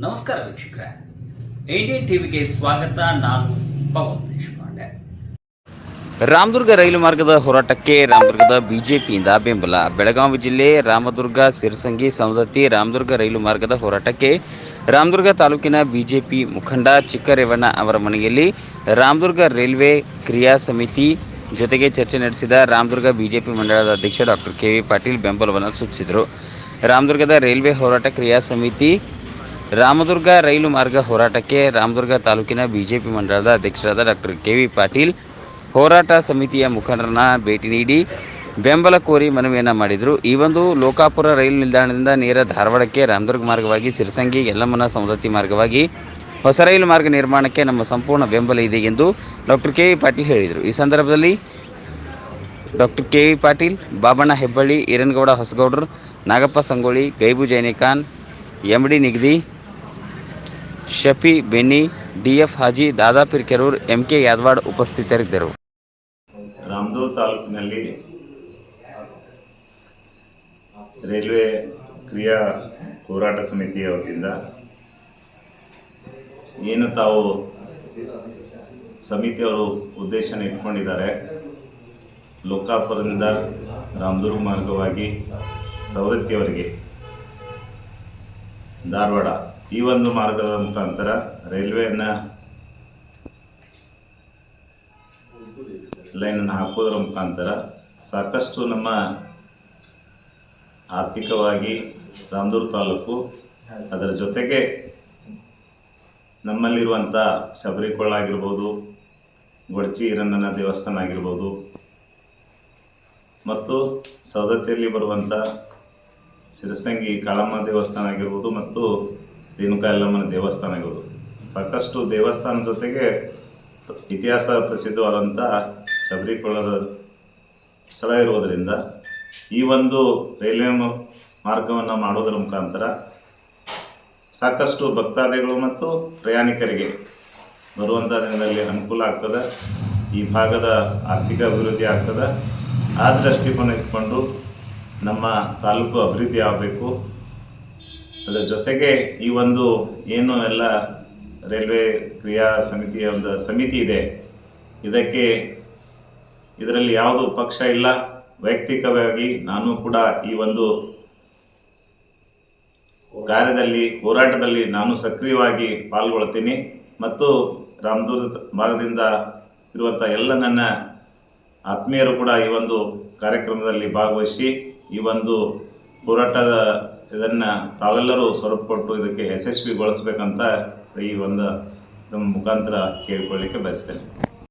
ನಮಸ್ಕಾರ ವೀಕ್ಷಕರೇ, ಇಂಡಿಯನ್ ಟಿವಿಗೆ ಸ್ವಾಗತ. ನಾನು ಪವನ್ ದೇಶಪಾಂಡೆ. ರಾಮದುರ್ಗ ರೈಲು ಮಾರ್ಗದ ಹೋರಾಟಕ್ಕೆ ರಾಮದುರ್ಗದ ಬಿಜೆಪಿಯಿಂದ ಬೆಂಬಲ. ಬೆಳಗಾವಿ ಜಿಲ್ಲೆ ರಾಮದುರ್ಗ ಸಿರಸಂಗಿ ಸವದತ್ತಿ ರಾಮದುರ್ಗ ರೈಲು ಮಾರ್ಗದ ಹೋರಾಟಕ್ಕೆ ರಾಮದುರ್ಗ ತಾಲೂಕಿನ ಬಿಜೆಪಿ ಮುಖಂಡ ಚಿಕ್ಕರೇವಣ್ಣ ಅವರ ಮನೆಯಲ್ಲಿ ರಾಮದುರ್ಗ ರೈಲ್ವೆ ಕ್ರಿಯಾ ಸಮಿತಿ ಜೊತೆಗೆ ಚರ್ಚೆ ನಡೆಸಿದ ರಾಮದುರ್ಗ ಬಿಜೆಪಿ ಮಂಡಳದ ಅಧ್ಯಕ್ಷ ಡಾಕ್ಟರ್ ಕೆ.ವಿ. ಪಾಟೀಲ್ ಬೆಂಬಲವನ್ನು ಸೂಚಿಸಿದರು. ರಾಮದುರ್ಗದ ರೈಲ್ವೆ ಹೋರಾಟ ಕ್ರಿಯಾ ಸಮಿತಿ ರಾಮದುರ್ಗ ರೈಲು ಮಾರ್ಗ ಹೋರಾಟಕ್ಕೆ ರಾಮದುರ್ಗ ತಾಲೂಕಿನ ಬಿಜೆಪಿ ಮಂಡಳದ ಅಧ್ಯಕ್ಷರಾದ ಡಾಕ್ಟರ್ ಕೆ.ವಿ. ಪಾಟೀಲ್ ಹೋರಾಟ ಸಮಿತಿಯ ಮುಖಂಡರನ್ನ ಭೇಟಿ ನೀಡಿ ಬೆಂಬಲ ಕೋರಿ ಮನವಿಯನ್ನು ಮಾಡಿದರು. ಈ ಒಂದು ಲೋಕಾಪುರ ರೈಲು ನಿಲ್ದಾಣದಿಂದ ನೇರ ಧಾರವಾಡಕ್ಕೆ ರಾಮದುರ್ಗ ಮಾರ್ಗವಾಗಿ ಸಿರಸಂಗಿ ಯಲ್ಲಮ್ಮನ ಸವದತ್ತಿ ಮಾರ್ಗವಾಗಿ ಹೊಸ ರೈಲು ಮಾರ್ಗ ನಿರ್ಮಾಣಕ್ಕೆ ನಮ್ಮ ಸಂಪೂರ್ಣ ಬೆಂಬಲ ಇದೆ ಎಂದು ಡಾಕ್ಟರ್ ಕೆ.ವಿ. ಪಾಟೀಲ್ ಹೇಳಿದರು. ಈ ಸಂದರ್ಭದಲ್ಲಿ doctor KV. Patil, Babanna Hebballi, Eranagouda ಹೊಸಗೌಡರು, Nagappa Sangolli, ಗೈಬು ಜೈನೇಖಾನ್, MD. ನಿಗದಿ, ಶಫಿ ಬೆನ್ನಿ, ಡಿ.ಎಫ್. ಹಾಜಿ, ದಾದಾಪೀರ್ ಕೆರೂರ್, ಎಂ.ಕೆ. ಯಾದವಾಡ್ ಉಪಸ್ಥಿತರಿದ್ದರು. ರಾಮದುರ್ಗ ತಾಲೂಕಿನಲ್ಲಿ ರೈಲ್ವೆ ಕ್ರಿಯಾ ಹೋರಾಟ ಸಮಿತಿಯ ವತಿಯಿಂದ ಏನು ತಾವು ಸಮಿತಿಯವರು ಉದ್ದೇಶನ ಇಟ್ಕೊಂಡಿದ್ದಾರೆ, ಲೋಕಾಪುರದಿಂದ ರಾಮದುರ್ಗ ಮಾರ್ಗವಾಗಿ ಸವದತ್ತಿಯವರೆಗೆ ಧಾರವಾಡ ಈ ಒಂದು ಮಾರ್ಗದ ಮುಖಾಂತರ ರೈಲ್ವೆಯನ್ನು ಲೈನನ್ನು ಹಾಕೋದರ ಮುಖಾಂತರ ಸಾಕಷ್ಟು ನಮ್ಮ ಆರ್ಥಿಕವಾಗಿ ರಾಮದುರ್ಗ ತಾಲೂಕು, ಅದರ ಜೊತೆಗೆ ನಮ್ಮಲ್ಲಿರುವಂಥ ಶಬರಿಕೊಳ್ಳ ಆಗಿರ್ಬೋದು, ಗೊಡಚಿ ಈರಣ್ಣನ ದೇವಸ್ಥಾನ ಆಗಿರ್ಬೋದು, ಮತ್ತು ಸವದತ್ತಿಯಲ್ಲಿ ಬರುವಂಥ ಸಿರಸಂಗಿ ಕಾಳಮ್ಮ ದೇವಸ್ಥಾನ ಆಗಿರ್ಬೋದು ಮತ್ತು ರೇಣುಕಾ ಯಲ್ಲಮ್ಮನ ದೇವಸ್ಥಾನ ಆಗಿರ್ಬೋದು, ಸಾಕಷ್ಟು ದೇವಸ್ಥಾನ ಜೊತೆಗೆ ಇತಿಹಾಸ ಪ್ರಸಿದ್ಧವಾದಂಥ ಶಬರಿಕೊಳ್ಳದ ಸ್ಥಳ ಇರುವುದರಿಂದ ಈ ಒಂದು ರೈಲ್ವೆ ಮಾರ್ಗವನ್ನು ಮಾಡೋದರ ಮುಖಾಂತರ ಸಾಕಷ್ಟು ಭಕ್ತಾದಿಗಳು ಮತ್ತು ಪ್ರಯಾಣಿಕರಿಗೆ ಬರುವಂಥ ದಿನದಲ್ಲಿ ಅನುಕೂಲ ಆಗ್ತದೆ. ಈ ಭಾಗದ ಆರ್ಥಿಕ ಅಭಿವೃದ್ಧಿ ಆಗ್ತದೆ. ಆ ದೃಷ್ಟಿಕೋನ ಇಟ್ಕೊಂಡು ನಮ್ಮ ತಾಲೂಕು ಅಭಿವೃದ್ಧಿ ಆಗಬೇಕು. ಅದರ ಜೊತೆಗೆ ಈ ಒಂದು ಏನು ಎಲ್ಲ ರೈಲ್ವೆ ಕ್ರಿಯಾ ಸಮಿತಿಯ ಒಂದು ಸಮಿತಿ ಇದೆ, ಇದರಲ್ಲಿ ಯಾವುದು ಪಕ್ಷ ಇಲ್ಲ. ವೈಯಕ್ತಿಕವಾಗಿ ನಾನು ಕೂಡ ಈ ಒಂದು ಕಾರ್ಯದಲ್ಲಿ, ಹೋರಾಟದಲ್ಲಿ ನಾನು ಸಕ್ರಿಯವಾಗಿ ಪಾಲ್ಗೊಳ್ತೀನಿ ಮತ್ತು ರಾಮದುರ್ಗ ಭಾಗದಿಂದ ಇರುವಂಥ ಎಲ್ಲ ನನ್ನ ಆತ್ಮೀಯರು ಕೂಡ ಈ ಒಂದು ಕಾರ್ಯಕ್ರಮದಲ್ಲಿ ಭಾಗವಹಿಸಿ ಈ ಒಂದು ಹೋರಾಟದ ಇದನ್ನು ತಾವೆಲ್ಲರೂ ಸ್ವರೂಪ ಕೊಟ್ಟು ಇದಕ್ಕೆ ಯಶಸ್ವಿಗೊಳಿಸಬೇಕಂತ ಈ ಒಂದು ನಮ್ಮ ಮುಖಾಂತರ ಕೇಳಿಕೊಳ್ಳಿಕ್ಕೆ ಬಯಸ್ತೇನೆ.